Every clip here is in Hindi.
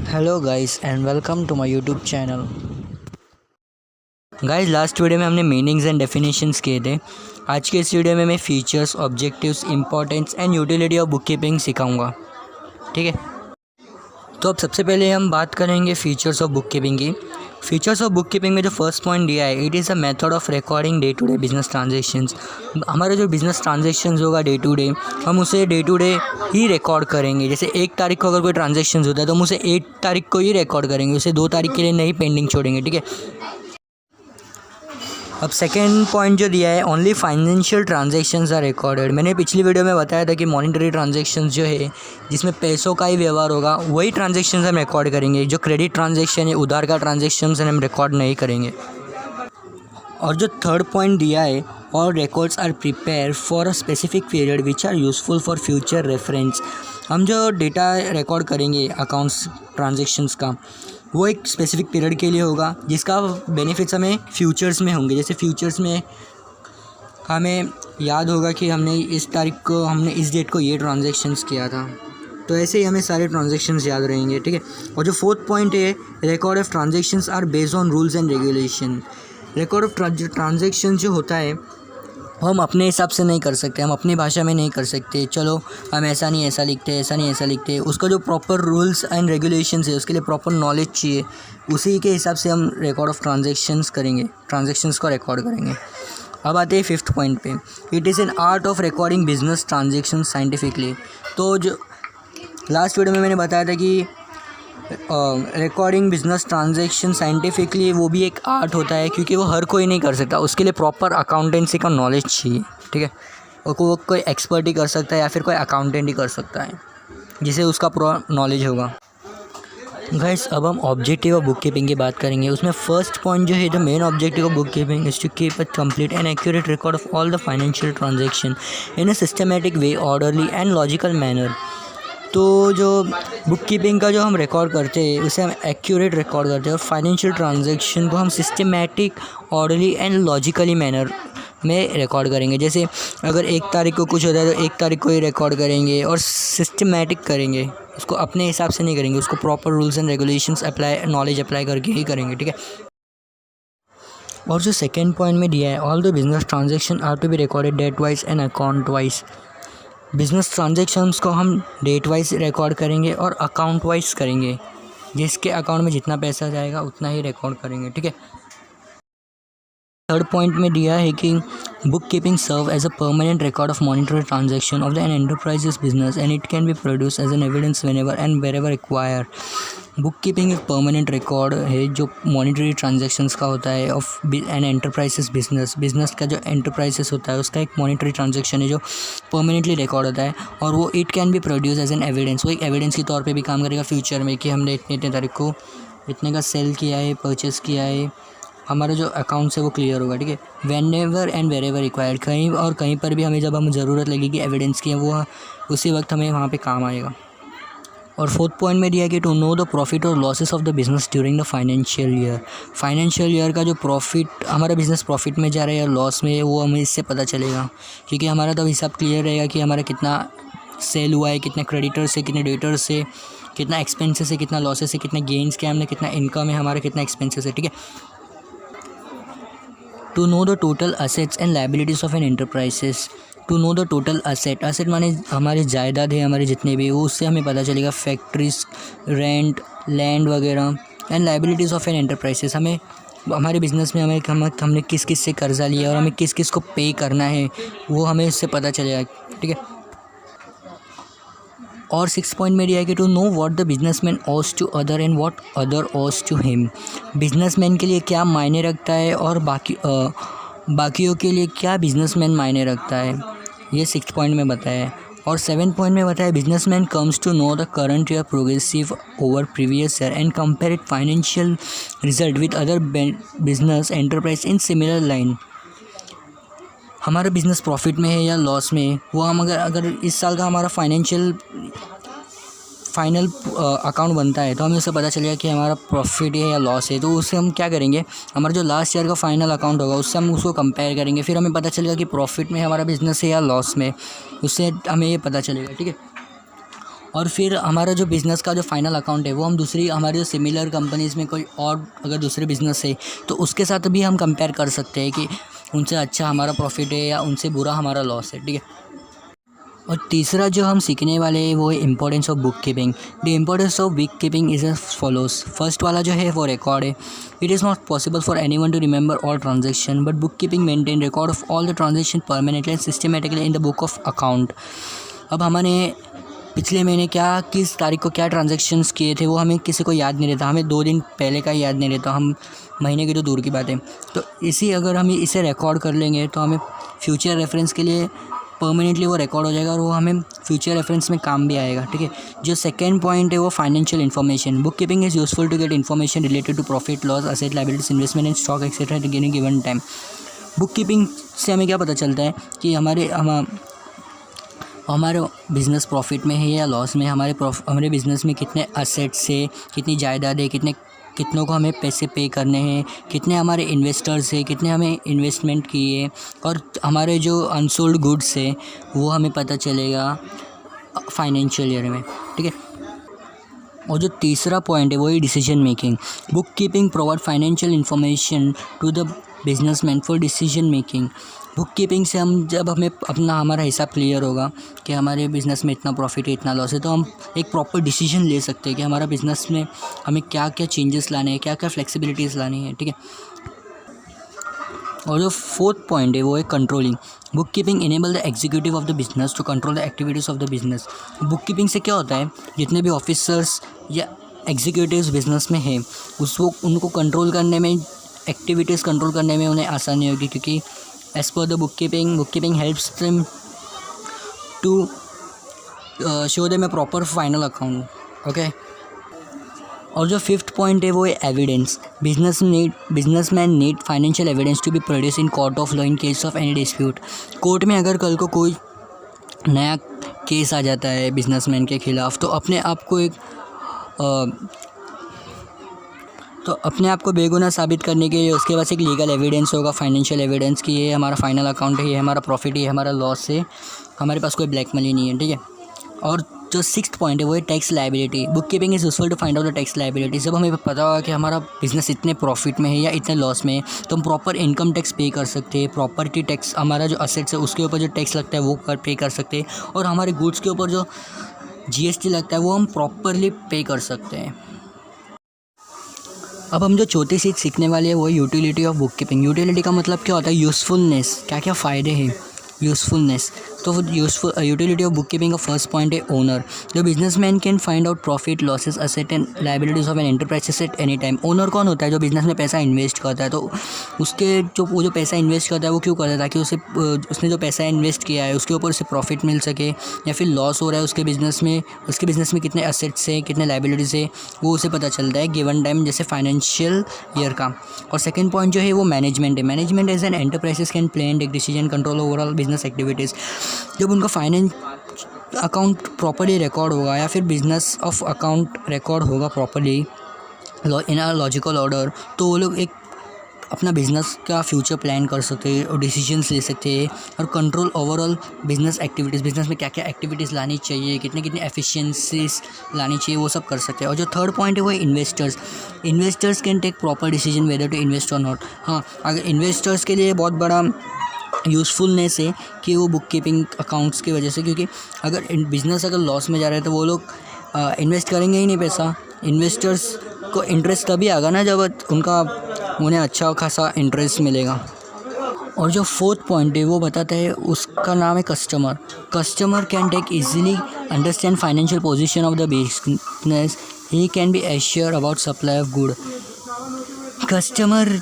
Hello guys and welcome to my YouTube channel. Guys last video में हमने मीनिंग्स एंड डेफिनेशंस किए थे। आज के इस वीडियो में मैं features, objectives, importance and utility of book keeping सिखाऊंगा। ठीक है, तो अब सबसे पहले हम बात करेंगे फीचर्स ऑफ बुक कीपिंग की। फीचर्स ऑफ बुक कीपिंग में जो फर्स्ट पॉइंट दिया है, it is a method of recording day to day business transactions. हमारे जो बिजनेस ट्रांजेक्शन्स होगा डे टू डे, हम उसे डे टू डे ही रिकॉर्ड करेंगे। जैसे 1 तारीख को अगर कोई ट्रांजेक्शन्स होता है तो हम उसे 1 तारीख को ही रिकॉर्ड करेंगे, उसे 2 तारीख के लिए नहीं पेंडिंग छोड़ेंगे। ठीक है, अब सेकेंड पॉइंट जो दिया है, only financial transactions are recorded. मैंने पिछली वीडियो में बताया था कि मॉनिटरी ट्रांजेक्शन्स जो है, जिसमें पैसों का ही व्यवहार होगा, वही ट्रांजेक्शन्स हम रिकॉर्ड करेंगे। जो क्रेडिट ट्रांजेक्शन है, उधार का ट्रांजेक्शन्स हम रिकॉर्ड नहीं करेंगे। और जो थर्ड पॉइंट दिया है, all records are prepare for a specific period which are useful for future reference. हम जो डेटा रिकॉर्ड करेंगे अकाउंट्स ट्रांजेक्शन्स का, वो एक स्पेसिफिक पीरियड के लिए होगा, जिसका बेनिफिट्स हमें फ्यूचर्स में होंगे। जैसे फ्यूचर्स में हमें याद होगा कि हमने इस तारीख को, हमने इस डेट को ये ट्रांजेक्शन्स किया था, तो ऐसे ही हमें सारे ट्रांजेक्शन्स याद रहेंगे। ठीक है, और जो फोर्थ पॉइंट है, record of transactions are based on rules and regulation. Record of transaction जो होता है, हम अपने हिसाब से नहीं कर सकते, हम अपनी भाषा में नहीं कर सकते। चलो हम ऐसा नहीं ऐसा लिखते, ऐसा नहीं ऐसा लिखते। उसका जो प्रॉपर रूल्स एंड रेगुलेशंस है, उसके लिए प्रॉपर नॉलेज चाहिए। उसी के हिसाब से हम रिकॉर्ड ऑफ ट्रांजेक्शन्स करेंगे, ट्रांजेक्शन्स को रिकॉर्ड करेंगे। अब आते हैं फिफ्थ पॉइंट पे, it is an art of recording business transaction scientifically. तो जो लास्ट वीडियो में मैंने बताया था कि रिकॉर्डिंग बिजनेस ट्रांजेक्शन साइंटिफिकली, वो भी एक आर्ट होता है, क्योंकि वो हर कोई नहीं कर सकता। उसके लिए प्रॉपर अकाउंटेंसी का नॉलेज चाहिए। ठीक है, और वो कोई एक्सपर्ट ही कर सकता है या फिर कोई अकाउंटेंट ही कर सकता है, जिसे उसका पूरा नॉलेज होगा। गाइस अब हम ऑब्जेक्टिव ऑफ बुक कीपिंग की बात करेंगे। उसमें फर्स्ट पॉइंट जो है, the main objective of book keeping is to keep a complete and accurate record of all the financial transaction in a systematic way, orderly and logical manner. तो जो बुक कीपिंग का जो हम रिकॉर्ड करते हैं, उसे हम एक्यूरेट रिकॉर्ड करते हैं, और फाइनेंशियल ट्रांजैक्शन को हम systematic, orderly and logically manner में रिकॉर्ड करेंगे। जैसे अगर 1 तारीख को कुछ होता है तो 1 तारीख को ही रिकॉर्ड करेंगे, और सिस्टमेटिक करेंगे, उसको अपने हिसाब से नहीं करेंगे, उसको proper rules and regulations apply, knowledge apply करके ही करेंगे। ठीक है, और जो सेकेंड पॉइंट में दिया है, all the business transaction are to be recorded date wise and account wise. Business transactions को हम डेट वाइज रिकॉर्ड करेंगे और अकाउंट वाइज करेंगे। जिसके अकाउंट में जितना पैसा जाएगा उतना ही रिकॉर्ड करेंगे। ठीक है, थर्ड पॉइंट में दिया है कि book keeping serve as a permanent record of monetary transaction of the an enterprises business and it can be produce as an evidence whenever and wherever require. Book keeping एक परमानेंट रिकॉर्ड है जो मॉनिटरी ट्रांजेक्शन्स का होता है ऑफ एन एंटरप्राइजेस बिजनेस का जो एंटरप्राइजेस होता है, उसका एक मॉनिटरी ट्रांजेक्शन है जो परमानेंटली रिकॉर्ड होता है, और वो it can be produce as an evidence. वो एक एविडेंस के तौर पे भी काम करेगा फ्यूचर में, कि हमने इतने इतने तारीख को इतने का सेल किया है, परचेस किया है, हमारा जो अकाउंट है वो क्लियर होगा। ठीक है, व्हेनेवर एंड वेरेवर रिक्वायर्ड, कहीं और कहीं पर भी हमें जब हमें ज़रूरत लगेगी एविडेंस की, वो उसी वक्त हमें वहाँ पे काम आएगा। और फोर्थ पॉइंट में दिया कि टू नो द प्रॉफिट और losses of the business during the financial year. Financial year का जो प्रॉफिट, हमारा बिजनेस प्रॉफिट में जा रहा है या लॉस में, वो हमें इससे पता चलेगा, क्योंकि हमारा तो हिसाब क्लियर रहेगा कि हमारा कितना सेल हुआ है, कितने क्रेडिटर्स से, कितने डेटर्स से, कितना एक्सपेंसेस है, कितना लॉसेस है, कितने गेंस के हमने, कितना इनकम है हमारा, कितना एक्सपेंसेस है। ठीक है, to know the total assets and liabilities of an enterprises. To know the total asset माने हमारी जायदाद है, हमारे जितने भी, वो उससे हमें पता चलेगा, फैक्ट्रीज, रेंट, लैंड वगैरह। And liabilities of an enterprises, हमें हमारे बिज़नेस में हमने किस किस से कर्जा लिया और हमें किस किस को पे करना है, वो हमें इससे पता चलेगा। ठीक है, और 6 पॉइंट में दिया है कि to know what the businessman owes to other and what other owes to him. Businessman के लिए क्या मायने रखता है और बाकियों के लिए क्या बिजनेसमैन मायने रखता है, ये 6 पॉइंट में बताया है। और 7 पॉइंट में बताया, businessman comes to know the current year progressive over previous year and compare it financial result with other business enterprise in similar line. हमारा बिज़नेस प्रॉफिट में है या लॉस में, वो हम अगर इस साल का हमारा फाइनल अकाउंट बनता है, तो हमें उससे पता चलेगा कि हमारा प्रॉफिट है या लॉस है। तो उससे हम क्या करेंगे, हमारा जो लास्ट ईयर का फाइनल अकाउंट होगा, उससे हम उसको कंपेयर करेंगे, फिर हमें पता चलेगा कि प्रॉफिट में हमारा बिज़नेस है या लॉस में, उससे हमें ये पता चलेगा। ठीक है, और फिर हमारा जो बिज़नेस का जो फाइनल अकाउंट है वो हम दूसरी हमारे जो सिमिलर कंपनीज़ में कोई और अगर दूसरे बिज़नेस है तो उसके साथ भी हम कंपेयर कर सकते हैं कि उनसे अच्छा हमारा प्रॉफिट है या उनसे बुरा हमारा लॉस है, ठीक है। और तीसरा जो हम सीखने वाले हैं वो है importance of book keeping. The importance of book keeping is as follows. First वाला जो है वो रिकॉर्ड है। It is not possible for anyone to remember all transaction, but book keeping maintain record of all the transaction permanently and systematically in the book of account. अब हमने पिछले महीने क्या किस तारीख को क्या ट्रांजेक्शन्स किए थे वो हमें किसी को याद नहीं रहता, हमें 2 दिन पहले का याद नहीं रहता, हम महीने की तो दूर की बात है। तो अगर हम इसे रिकॉर्ड कर लेंगे तो हमें फ्यूचर रेफरेंस के लिए परमानेंटली वो रिकॉर्ड हो जाएगा और वो हमें फ्यूचर रेफरेंस में काम भी आएगा, ठीक है। जो सेकंड पॉइंट है वो financial information. Book keeping is useful to get information related to profit loss, asset liabilities, investment in stock etcetera at any given time. Book keeping से हमें क्या पता चलता है कि हमारे बिज़नेस प्रॉफिट में है या लॉस में, हमारे बिज़नेस में कितने असेट्स है, कितनी जायदाद है, कितनों को हमें पैसे पे करने हैं, कितने हमारे इन्वेस्टर्स हैं, कितने हमें इन्वेस्टमेंट किए, और हमारे जो अनसोल्ड गुड्स है वो हमें पता चलेगा फाइनेंशियल ईयर में, ठीक है। और जो तीसरा पॉइंट है वो है decision making. Book keeping provide financial information to the businessman for decision making. Book keeping से जब हमें हमारा हिसाब क्लियर होगा कि हमारे बिज़नेस में इतना प्रॉफिट है, इतना लॉस है, तो हम एक प्रॉपर डिसीजन ले सकते हैं कि हमारा बिज़नेस में हमें क्या क्या चेंजेस लाने हैं, क्या क्या फ्लेक्सिबिलिटीज़ लानी है, ठीक है। और जो फोर्थ पॉइंट है वो है controlling. Book keeping enable the executive of the business to control the activities of the business. Book keeping से क्या होता है, जितने भी ऑफिसर्स या एग्जीक्यूटिव्स बिजनेस में हैं उनको कंट्रोल करने में, एक्टिविटीज़ कंट्रोल करने में उन्हें आसानी होगी, क्योंकि as per the book keeping helps them to show them a proper final account, okay. और जो फिफ्थ पॉइंट है वो है evidence. Businessman need financial evidence to be produce in court of law in case of any dispute. Court में अगर कल को कोई नया केस आ जाता है बिजनेसमैन के ख़िलाफ़, तो अपने आप को बेगुनाह साबित करने के लिए उसके पास एक लीगल एविडेंस होगा, फाइनेंशियल एविडेंस कि ये हमारा फाइनल अकाउंट है, ये हमारा प्रॉफिट है, ये हमारा लॉस है, हमारे पास कोई ब्लैक मनी नहीं है, ठीक है। और जो सिक्स्थ पॉइंट है वो है tax liability. Book keeping is useful to find out the tax liability. जब हमें पता होगा कि हमारा बिजनेस इतने प्रॉफिट में है या इतने लॉस में है, तो हम प्रॉपर इनकम टैक्स पे कर सकते हैं, प्रॉपर्टी टैक्स, हमारा जो असेट्स है उसके ऊपर जो टैक्स लगता है वो पे कर सकते हैं, और हमारे गुड्स के ऊपर जो GST लगता है वो हम प्रॉपरली पे कर सकते हैं। अब हम जो चौथी चीज़ सीखने वाले हैं वो है utility of book keeping. Utility का मतलब क्या होता है, यूज़फुलनेस, क्या क्या फ़ायदे हैं, यूज़फुलनेस। तो यूटिलिटी ऑफ बुक कीपिंग का फर्स्ट पॉइंट है owner. The businessman can find out profit, losses, asset and liabilities of an enterprises at any time. Owner कौन होता है, जो बिजनेस में पैसा इन्वेस्ट करता है। तो उसके जो पैसा इन्वेस्ट करता है वो क्यों करता है, ताकि उसने जो पैसा इन्वेस्ट किया है उसके ऊपर उसे प्रॉफिट मिल सके, या फिर लॉस हो रहा है उसके बिज़नेस में कितने एसेट्स है, कितने लायबिलिटीज़ है, वो उसे पता चलता है गिवन टाइम, जैसे फाइनेंशियल ईयर का। और सेकंड पॉइंट जो है वो मैनेजमेंट है। Management as an enterprises can plan, take decision, control overall business activities. जब उनका फाइनेंस अकाउंट प्रॉपर्ली रिकॉर्ड होगा, या फिर बिजनेस ऑफ अकाउंट रिकॉर्ड होगा properly in a logical order, तो वो लोग एक अपना बिजनेस का फ्यूचर प्लान कर सकते हैं और डिसीजंस ले सकते हैं, और control overall business activities, business में क्या क्या एक्टिविटीज़ लानी चाहिए, कितनी एफिशिएंसीज लानी चाहिए, वो सब कर सकते हैं। और जो थर्ड पॉइंट है वो है investors can take proper decision whether to invest or not. हाँ, अगर इन्वेस्टर्स के लिए बहुत बड़ा यूज़फुलनेस है कि वो बुक कीपिंग अकाउंट्स की वजह से, क्योंकि अगर बिज़नेस अगर लॉस में जा रहा है तो वो लोग इन्वेस्ट करेंगे ही नहीं पैसा। इन्वेस्टर्स को इंटरेस्ट तभी आएगा ना जब उन्हें अच्छा खासा इंटरेस्ट मिलेगा। और जो फोर्थ पॉइंट है वो बताता है, उसका नाम है customer can take easily understand financial position of the business, he can be assure about supply of good. Customer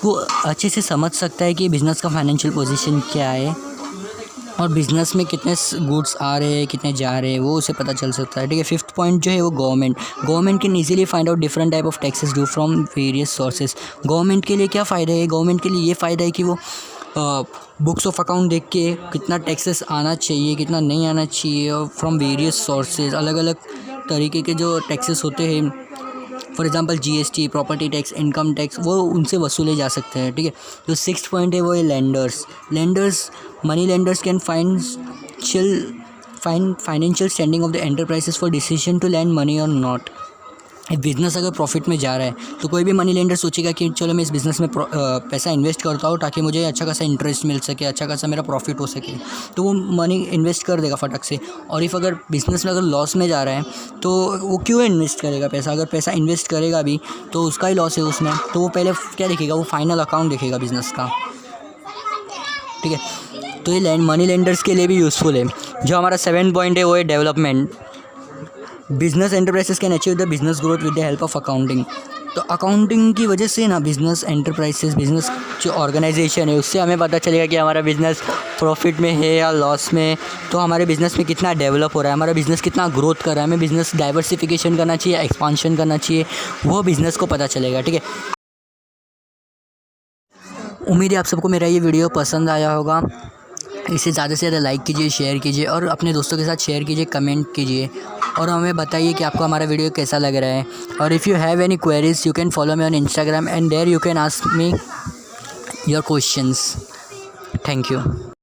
वो अच्छे से समझ सकता है कि बिज़नेस का फाइनेंशियल पोजीशन क्या है, और बिज़नेस में कितने गुड्स आ रहे हैं, कितने जा रहे हैं, वो उसे पता चल सकता है, ठीक है। फिफ्थ पॉइंट जो है वो government can easily find out different type of taxes due from various sources. Government के लिए क्या फ़ायदा है, गवर्नमेंट के लिए ये फ़ायदा है कि वो बुक्स ऑफ अकाउंट देख के कितना टैक्सेस आना चाहिए, कितना नहीं आना चाहिए, और फ्रॉम वेरियस सोर्सेज अलग अलग तरीके के जो टैक्सेस होते हैं, for example GST, property tax, income tax, वो उनसे वसूले जा सकते हैं, ठीक है। जो sixth financial standing of the enterprises for decision to land money or not. Business अगर प्रॉफिट में जा रहा है तो कोई भी मनी लेंडर सोचेगा कि चलो मैं इस बिज़नेस में पैसा इन्वेस्ट करता हूँ ताकि मुझे अच्छा खासा इंटरेस्ट मिल सके, अच्छा खासा मेरा प्रॉफिट हो सके, तो वो मनी इन्वेस्ट कर देगा फटक से। और इफ़ अगर बिज़नेस में अगर लॉस में जा रहा है तो वो क्यों इन्वेस्ट करेगा पैसा? अगर पैसा इन्वेस्ट करेगा भी तो उसका ही लॉस है उसमें, तो वो पहले क्या देखेगा? वो फाइनल अकाउंट देखेगा बिज़नेस का, ठीक है। तो ये मनी लेंडर्स के लिए भी यूज़फुल है। जो हमारा 7 पॉइंट है वो है development. Business enterprises can achieve the business growth with the help of accounting. तो अकाउंटिंग की वजह से ना बिज़नेस एंटरप्राइजेस, बिज़नेस जो ऑर्गेनाइजेशन है उससे हमें पता चलेगा कि हमारा बिज़नेस प्रॉफिट में है या लॉस में, तो हमारे बिज़नेस में कितना डेवलप हो रहा है, हमारा बिज़नेस कितना ग्रोथ कर रहा है, हमें बिज़नेस डाइवर्सिफिकेशन करना चाहिए, एक्सपांशन करना चाहिए, वो बिज़नेस को पता चलेगा, ठीक है। उम्मीद है आप सबको मेरा ये वीडियो पसंद आया होगा। इसे ज़्यादा से ज़्यादा लाइक कीजिए, शेयर कीजिए और अपने दोस्तों के साथ शेयर कीजिए, कमेंट कीजिए और हमें बताइए कि आपको हमारा वीडियो कैसा लग रहा है। और if you have any queries you can follow me on Instagram and there you can ask me your questions. Thank you.